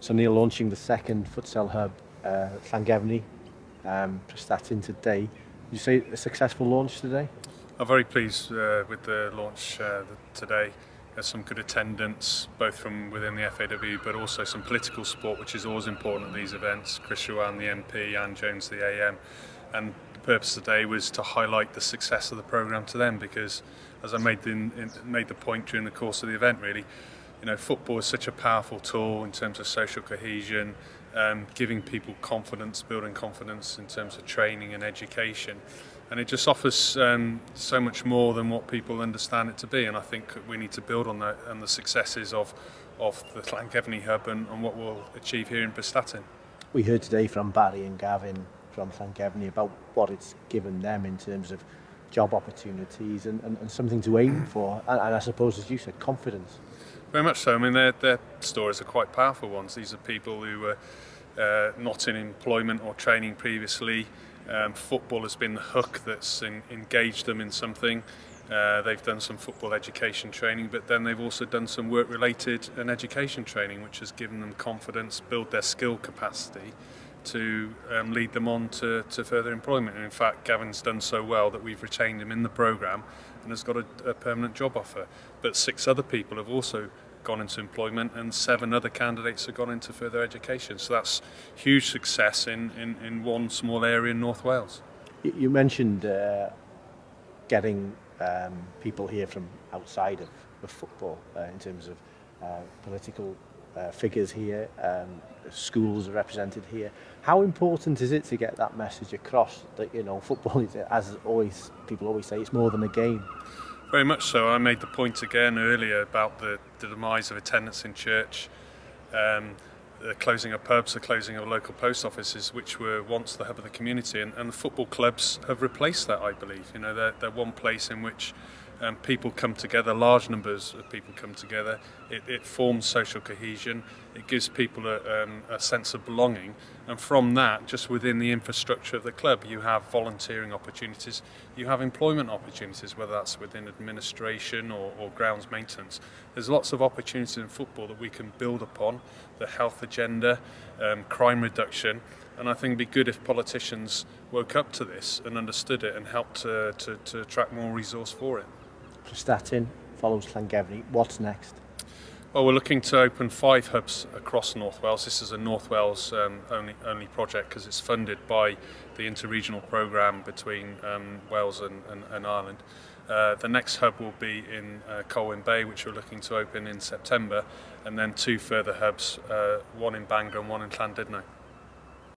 So Neil, launching the second futsal hub, Llangefni, Prestatyn today. Did you say a successful launch today? I'm very pleased with the launch today. There's some good attendance, both from within the FAW, but also some political support, which is always important at these events. Chris Ruan, the MP, Anne Jones, the AM. And the purpose today was to highlight the success of the programme to them, because, as I made the point during the course of the event, really, you know, football is such a powerful tool in terms of social cohesion, giving people confidence, building confidence in terms of training and education. And it just offers so much more than what people understand it to be. And I think we need to build on that and the successes of the Llangefni hub and what we'll achieve here in Prestatyn. We heard today from Barry and Gavin from Llangefni about what it's given them in terms of job opportunities and something to aim for. And I suppose, as you said, confidence. Very much so. I mean, their stories are quite powerful ones. These are people who were not in employment or training previously. Football has been the hook that's engaged them in something. They've done some football education training, but then they've also done some work-related and education training, which has given them confidence, build their skill capacity to lead them on to further employment. And in fact, Gavin's done so well that we've retained him in the programme and has got a permanent job offer. But 6 other people have also gone into employment, and 7 other candidates have gone into further education. So that's huge success in one small area in North Wales. You mentioned getting people here from outside of football in terms of political figures here, schools are represented here. How important is it to get that message across that, you know, football is, as always people always say, it's more than a game? Very much so. I made the point again earlier about the demise of attendance in church, the closing of pubs, the closing of local post offices, which were once the hub of the community, and the football clubs have replaced that, I believe. You know, they're one place in which people come together, large numbers of people come together. It forms social cohesion. It gives people a sense of belonging, and from that, just within the infrastructure of the club, you have volunteering opportunities, you have employment opportunities, whether that's within administration or grounds maintenance. There's lots of opportunities in football that we can build upon, the health agenda, crime reduction, and I think it'd be good if politicians woke up to this and understood it and helped to attract more resource for it. Prestatyn follows Llangefni. What's next? Well, we're looking to open 5 hubs across North Wales. This is a North Wales only project because it's funded by the interregional programme between Wales and Ireland. The next hub will be in Colwyn Bay, which we're looking to open in September, and then 2 further hubs, one in Bangor and one in Llandudno.